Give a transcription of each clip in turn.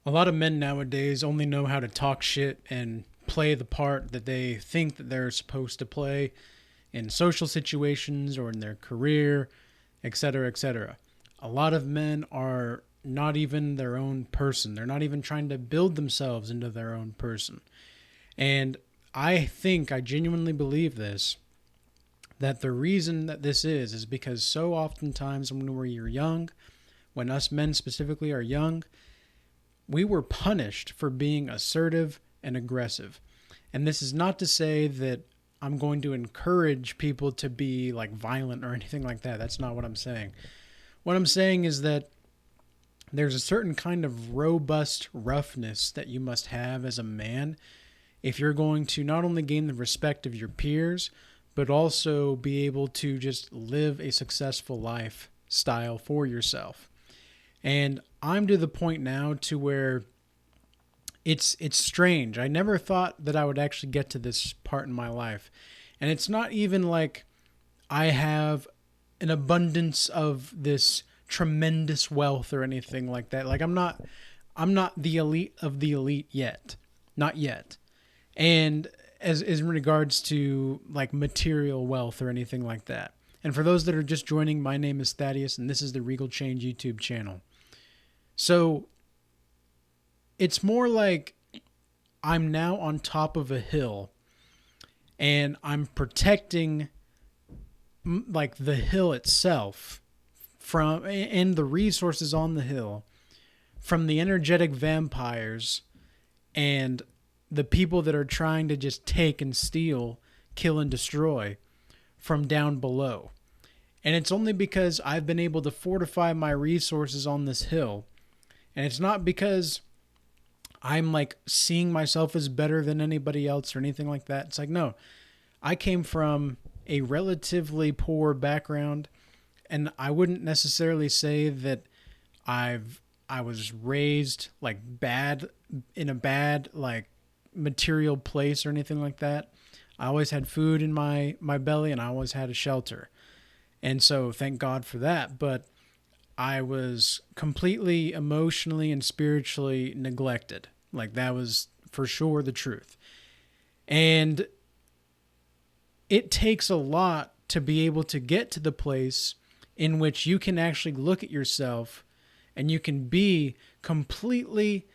A lot of men nowadays only know how to talk shit and play the part that they think that they're supposed to play in social situations or in their career, etc., etc. A lot of men are not even their own person. They're not even trying to build themselves into their own person. And I genuinely believe this, that the reason that this is because so oftentimes when we're young, when us men specifically are young, we were punished for being assertive and aggressive. And this is not to say that I'm going to encourage people to be like violent or anything like that. That's not what I'm saying. What I'm saying is that there's a certain kind of robust roughness that you must have as a man if you're going to not only gain the respect of your peers, but also be able to just live a successful lifestyle for yourself. And I'm to the point now to where it's strange. I never thought that I would actually get to this part in my life. And it's not even like I have an abundance of this tremendous wealth or anything like that. Like I'm not the elite of the elite yet. Not yet. And as in regards to like material wealth or anything like that. And for those that are just joining, my name is Thaddeus and this is the Regal Change YouTube channel. So it's more like I'm now on top of a hill and I'm protecting like the hill itself from and the resources on the hill from the energetic vampires and the people that are trying to just take and steal, kill and destroy from down below. And it's only because I've been able to fortify my resources on this hill. And it's not because I'm like seeing myself as better than anybody else or anything like that. It's like, no, I came from a relatively poor background, and I wouldn't necessarily say that I was raised like bad in a bad like material place or anything like that. I always had food in my belly and I always had a shelter. And so thank God for that, but I was completely emotionally and spiritually neglected. Like that was for sure the truth. And it takes a lot to be able to get to the place in which you can actually look at yourself and you can be completely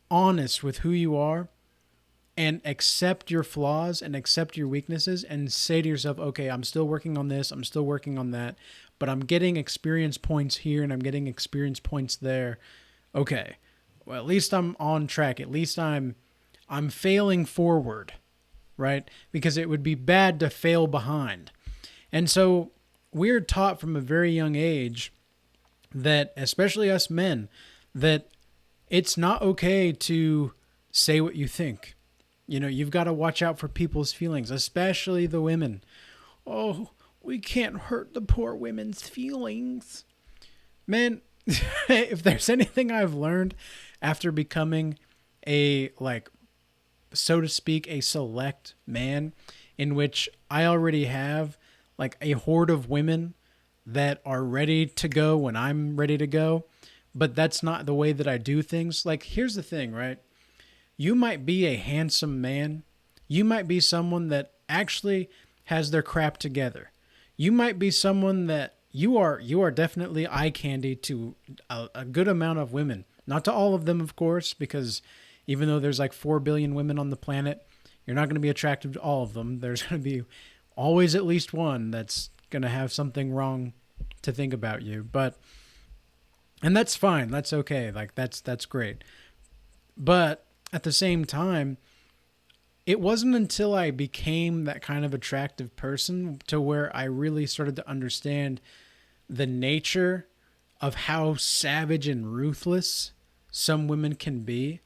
honest with who you are and accept your flaws and accept your weaknesses and say to yourself, okay, I'm still working on this, I'm still working on that, but I'm getting experience points here and I'm getting experience points there. Okay, well, at least I'm on track. At least I'm failing forward, right? Because it would be bad to fail behind. And so we're taught from a very young age that, especially us men, that it's not okay to say what you think. You know, you've got to watch out for people's feelings, especially the women. Oh, we can't hurt the poor women's feelings. Man, if there's anything I've learned after becoming a, like, so to speak, a select man in which I already have, like, a horde of women that are ready to go when I'm ready to go, but that's not the way that I do things. Like, here's the thing, right? You might be a handsome man. You might be someone that actually has their crap together. You might be someone that you are definitely eye candy to a good amount of women. Not to all of them, of course, because even though there's like 4 billion women on the planet, you're not going to be attractive to all of them. There's going to be always at least one that's going to have something wrong to think about you. And that's fine. That's okay. Like that's great. But at the same time, it wasn't until I became that kind of attractive person to where I really started to understand the nature of how savage and ruthless some women can be.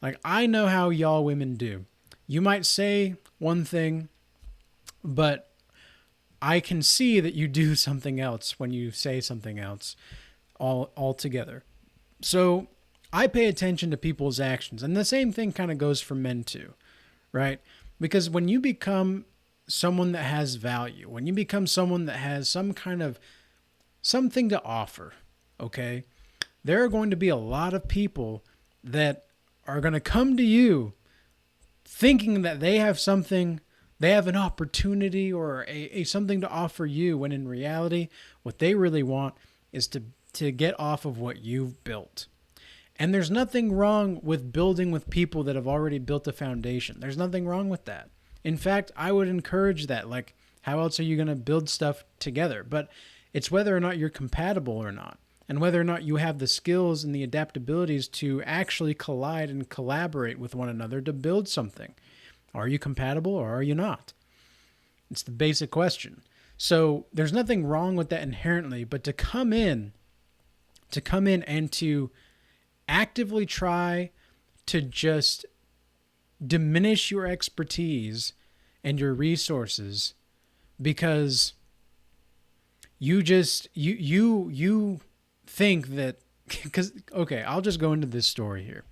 Like, I know how y'all women do. You might say one thing, but I can see that you do something else when you say something else altogether. So I pay attention to people's actions. And the same thing kind of goes for men too, right? Because when you become someone that has value, when you become someone that has some kind of something to offer, okay, there are going to be a lot of people that are going to come to you thinking that they have something, they have an opportunity or a something to offer you, when in reality, what they really want is to get off of what you've built. And there's nothing wrong with building with people that have already built a foundation. There's nothing wrong with that. In fact, I would encourage that. Like, how else are you going to build stuff together? But it's whether or not you're compatible or not, and whether or not you have the skills and the adaptabilities to actually collide and collaborate with one another to build something. Are you compatible or are you not? It's the basic question. So there's nothing wrong with that inherently, but to come in and to actively try to just diminish your expertise and your resources because you think that, because, okay, I'll just go into this story here.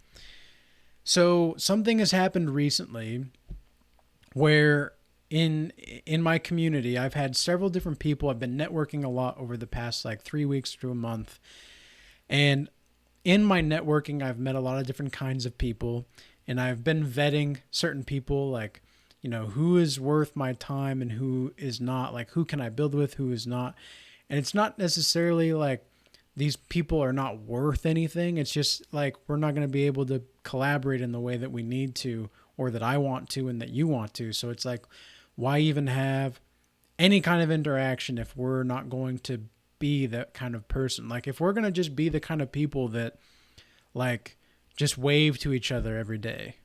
So something has happened recently where in my community, I've had several different people. I've been networking a lot over the past like 3 weeks to a month. And in my networking, I've met a lot of different kinds of people, and I've been vetting certain people, like, you know, who is worth my time and who is not, like, who can I build with, who is not. And it's not necessarily like these people are not worth anything. It's just like, we're not going to be able to collaborate in the way that we need to, or that I want to, and that you want to. So it's like, why even have any kind of interaction if we're not going to be that kind of person? Like, if we're going to just be the kind of people that, like, just wave to each other every day.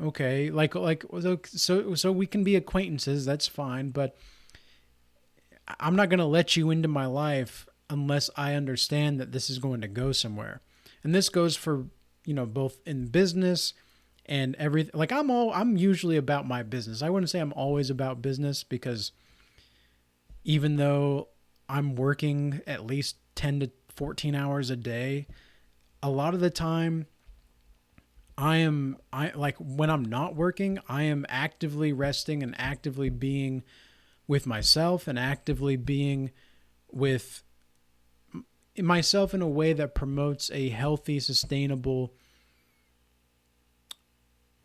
Okay, so we can be acquaintances, that's fine, but I'm not going to let you into my life unless I understand that this is going to go somewhere. And this goes for, you know, both in business and everything. Like, I'm usually about my business. I wouldn't say I'm always about business, because even though I'm working at least 10 to 14 hours a day, a lot of the time I like, when I'm not working, I am actively resting and actively being with myself and actively being with myself in a way that promotes a healthy, sustainable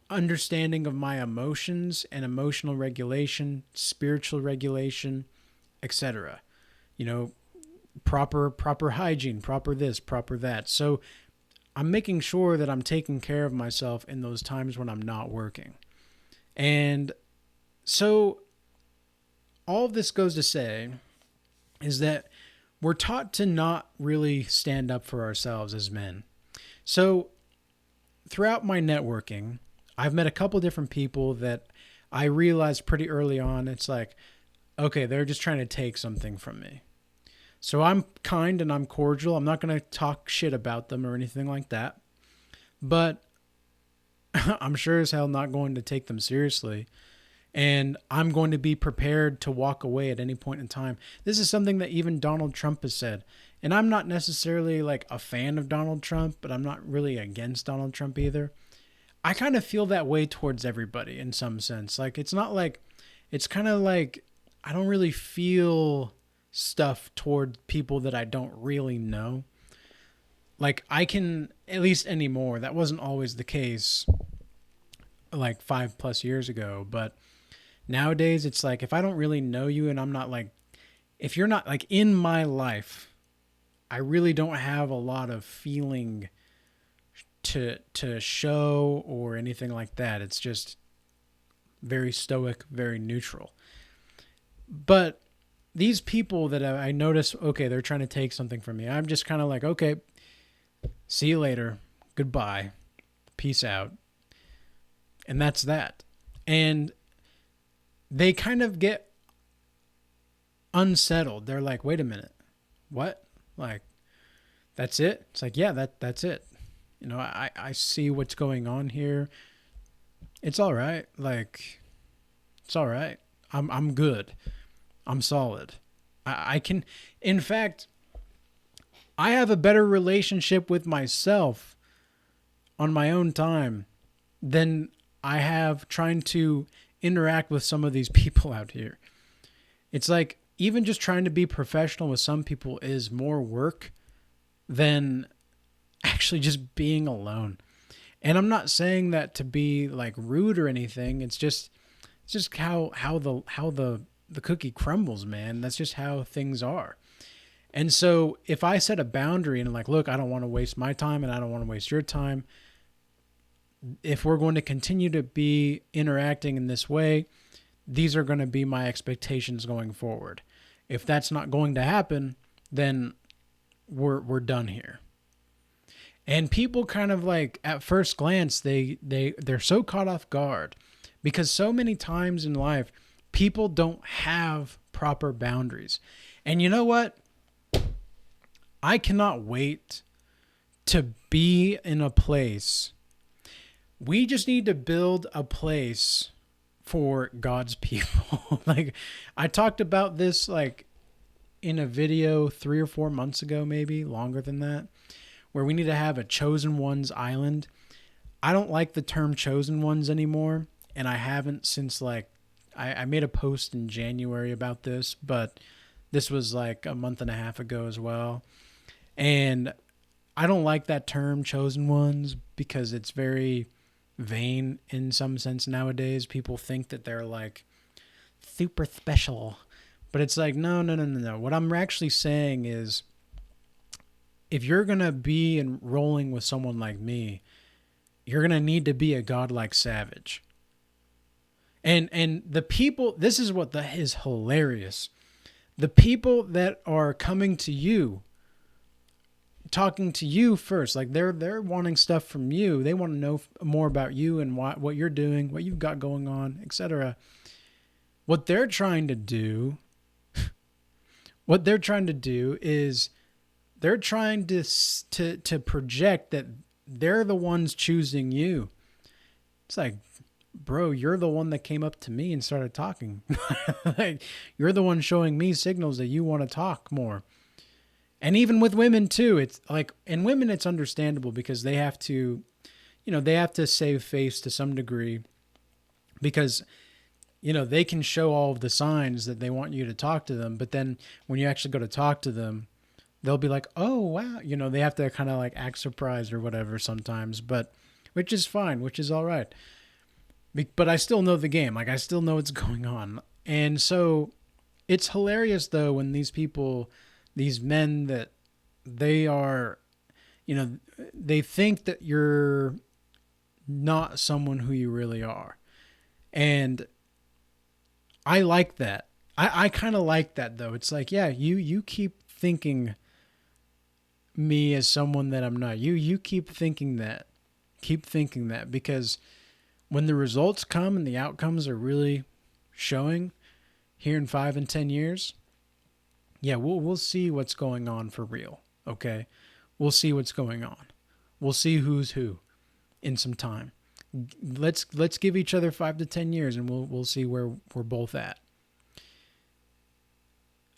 understanding of my emotions and emotional regulation, spiritual regulation, etc. You know, proper hygiene, proper this, proper that. So I'm making sure that I'm taking care of myself in those times when I'm not working. And so all of this goes to say is that we're taught to not really stand up for ourselves as men. So throughout my networking, I've met a couple different people that I realized pretty early on, it's like, okay, they're just trying to take something from me. So I'm kind and I'm cordial. I'm not going to talk shit about them or anything like that. But I'm sure as hell not going to take them seriously. And I'm going to be prepared to walk away at any point in time. This is something that even Donald Trump has said. And I'm not necessarily like a fan of Donald Trump, but I'm not really against Donald Trump either. I kind of feel that way towards everybody in some sense. Like, it's not like, it's kind of like, I don't really feel stuff toward people that I don't really know. Like, I can, at least anymore, that wasn't always the case like 5+ years ago, but nowadays it's like, if I don't really know you and I'm not like, if you're not like in my life, I really don't have a lot of feeling to show or anything like that. It's just very stoic, very neutral. But these people that I notice, okay, they're trying to take something from me, I'm just kind of like, okay, see you later, goodbye, peace out. And that's that. And they kind of get unsettled. They're like, wait a minute, what? Like, that's it? It's like, yeah, that's it. You know, I see what's going on here. It's all right. Like, it's all right. I'm good. I'm solid. I can, in fact, I have a better relationship with myself on my own time than I have trying to interact with some of these people out here. It's like, even just trying to be professional with some people is more work than actually just being alone. And I'm not saying that to be like rude or anything. It's just how the cookie crumbles, man. That's just how things are. And so if I set a boundary and I'm like, look, I don't want to waste my time and I don't want to waste your time. If we're going to continue to be interacting in this way, these are going to be my expectations going forward. If that's not going to happen, then we're done here. And people kind of like at first glance they're so caught off guard because so many times in life people don't have proper boundaries. And you know what? I cannot wait to be in a place. We just need to build a place for God's people. Like I talked about this like in a video 3 or 4 months ago, maybe longer than that, where we need to have a chosen ones island. I don't like the term chosen ones anymore. And I haven't since like, I made a post in January about this, but this was like a month and a half ago as well. And I don't like that term chosen ones because it's very vain in some sense nowadays. People think that they're like super special, but it's like, no. What I'm actually saying is if you're going to be enrolling with someone like me, you're going to need to be a godlike savage. And the people, this is what is hilarious. The people that are coming to you, talking to you first, like they're wanting stuff from you. They want to know more about you and what you're doing, what you've got going on, etc. What they're trying to do is they're trying to project that they're the ones choosing you. It's like, bro, you're the one that came up to me and started talking. Like, you're the one showing me signals that you want to talk more. And even with women too, it's like, in women, it's understandable because they have to, they have to save face to some degree because, they can show all of the signs that they want you to talk to them. But then when you actually go to talk to them, they'll be like, oh, wow. They have to kind of like act surprised or whatever sometimes, but which is fine, which is all right. But I still know the game. Like I still know what's going on. And so it's hilarious though, when these people, these men that they are, they think that you're not someone who you really are. And I like that. I kind of like that though. It's like, yeah, you keep thinking me as someone that I'm not. You keep thinking that. Keep thinking that because when the results come and the outcomes are really showing here in 5 and 10 years, yeah, we'll see what's going on for real. Okay, we'll see what's going on. We'll see who's who in some time. Let's give each other 5 to 10 years, and we'll see where we're both at.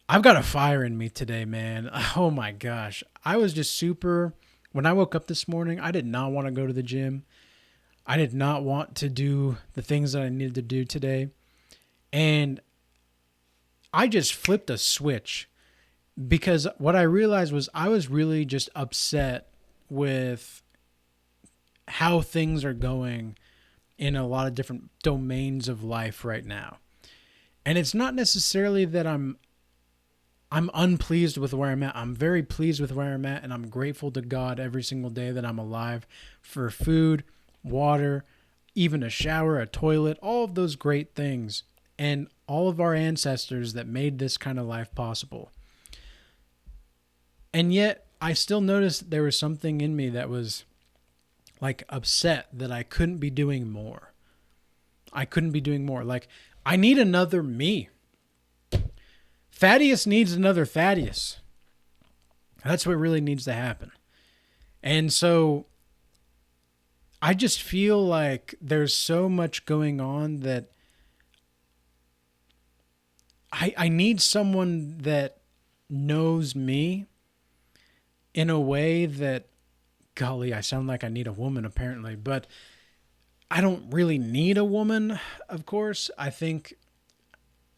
I've got a fire in me today, man. Oh my gosh, I was just super. When I woke up this morning, I did not want to go to the gym. I did not want to do the things that I needed to do today. And I just flipped a switch because what I realized was I was really just upset with how things are going in a lot of different domains of life right now. And it's not necessarily that I'm unpleased with where I'm at. I'm very pleased with where I'm at, and I'm grateful to God every single day that I'm alive for food, water, even a shower, a toilet, all of those great things, and all of our ancestors that made this kind of life possible. And yet, I still noticed there was something in me that was like upset that I couldn't be doing more. I couldn't be doing more. Like, I need another me. Thaddeus needs another Thaddeus. That's what really needs to happen. And so I just feel like there's so much going on that I need someone that knows me in a way that, golly, I sound like I need a woman apparently, but I don't really need a woman, of course. I think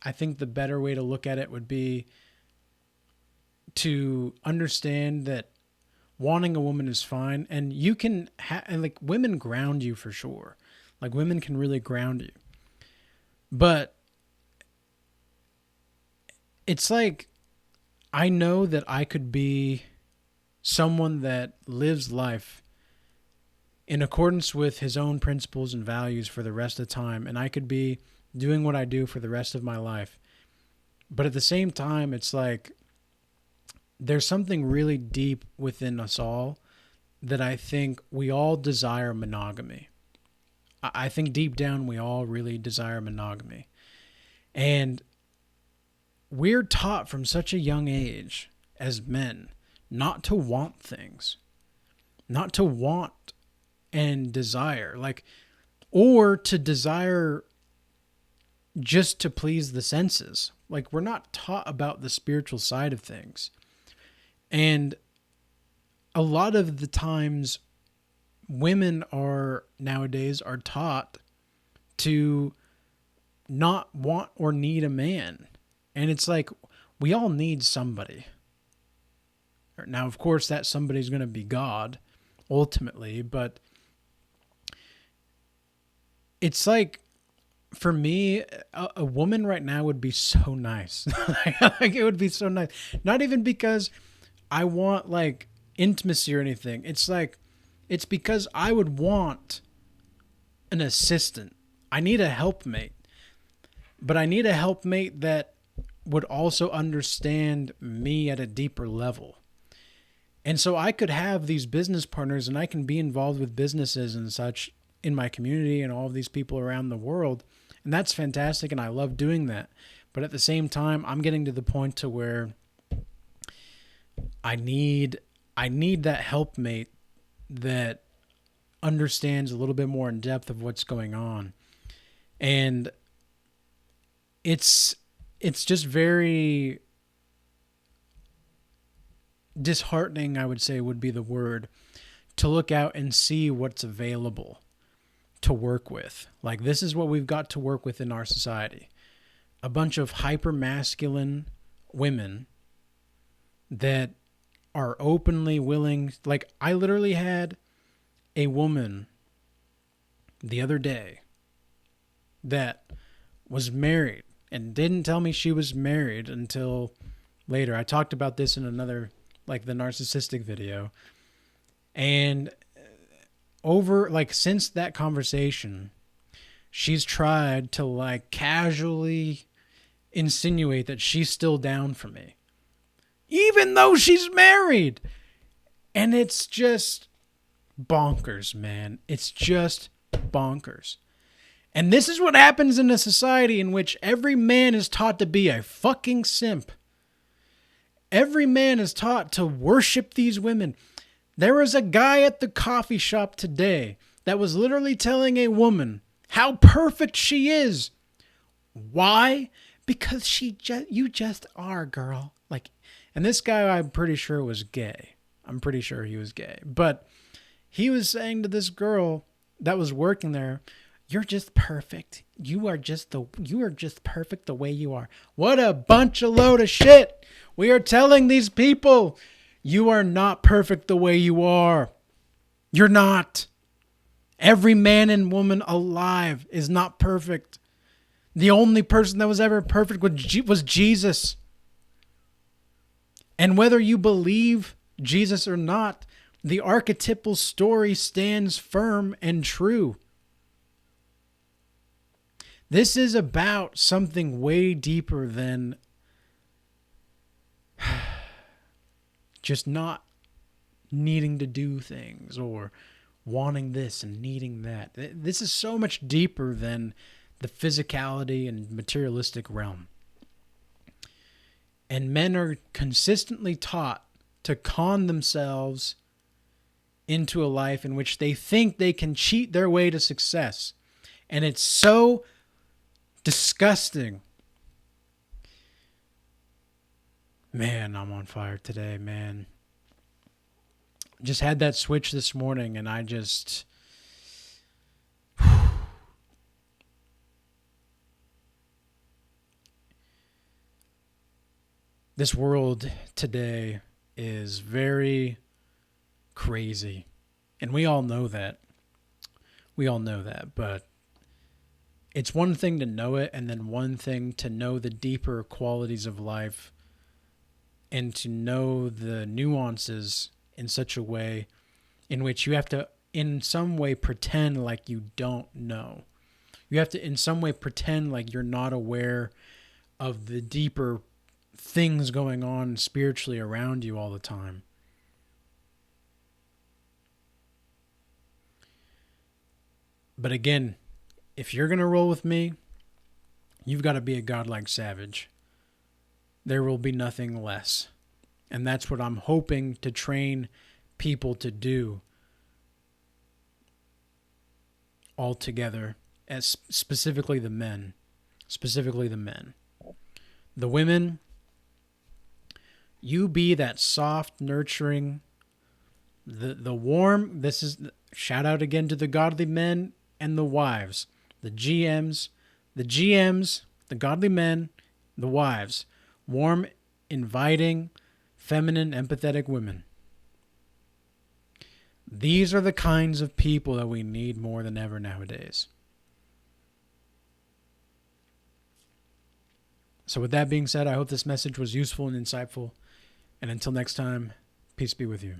the better way to look at it would be to understand that wanting a woman is fine, and you can and like women ground you for sure. Like women can really ground you. But it's like I know that I could be someone that lives life in accordance with his own principles and values for the rest of the time, and I could be doing what I do for the rest of my life. But at the same time, it's like there's something really deep within us all that I think we all desire monogamy. I think deep down we all really desire monogamy. And we're taught from such a young age as men not to want things, not to want and desire, like, or to desire just to please the senses. Like, we're not taught about the spiritual side of things. And a lot of the times women are nowadays are taught to not want or need a man. And it's like, we all need somebody. Now, of course, that somebody's going to be God ultimately, but it's like, for me, a woman right now would be so nice. Like, it would be so nice. Not even because I want like intimacy or anything. It's like, it's because I would want an assistant. I need a helpmate. But I need a helpmate that would also understand me at a deeper level. And so I could have these business partners and I can be involved with businesses and such in my community and all of these people around the world. And that's fantastic. And I love doing that. But at the same time, I'm getting to the point to where I need that helpmate that understands a little bit more in depth of what's going on. And it's just very disheartening, I would say would be the word, to look out and see what's available to work with. Like, this is what we've got to work with in our society. A bunch of hyper-masculine women that are openly willing. Like, I literally had a woman the other day that was married and didn't tell me she was married until later. I talked about this in another, like, the narcissistic video. And over, like, since that conversation, she's tried to, like, casually insinuate that she's still down for me, even though she's married. And it's just bonkers, man. It's just bonkers. And this is what happens in a society in which every man is taught to be a fucking simp. Every man is taught to worship these women. There was a guy at the coffee shop today that was literally telling a woman how perfect she is. Why? Because you just are, girl. Like, and this guy, I'm pretty sure was gay. I'm pretty sure he was gay. But he was saying to this girl that was working there, "You're just perfect. You are just perfect the way you are." What a bunch of load of shit. We are telling these people, you are not perfect the way you are. You're not. Every man and woman alive is not perfect. The only person that was ever perfect was Jesus. And whether you believe Jesus or not, the archetypal story stands firm and true. This is about something way deeper than just not needing to do things or wanting this and needing that. This is so much deeper than the physicality and materialistic realm. And men are consistently taught to con themselves into a life in which they think they can cheat their way to success. And it's so disgusting. Man, I'm on fire today, man. Just had that switch this morning and I just... This world today is very crazy. And we all know that. We all know that. But it's one thing to know it, and then one thing to know the deeper qualities of life and to know the nuances in such a way in which you have to, in some way, pretend like you don't know. You have to, in some way, pretend like you're not aware of the deeper things going on spiritually around you all the time. But again, if you're going to roll with me, you've got to be a godlike savage. There will be nothing less. And that's what I'm hoping to train people to do altogether, as specifically the men. Specifically the men. The women, you be that soft, nurturing, the warm. This is shout out again to the godly men and the wives, the GMs, the godly men, the wives, warm, inviting, feminine, empathetic women. These are the kinds of people that we need more than ever nowadays. So with that being said, I hope this message was useful and insightful. And until next time, peace be with you.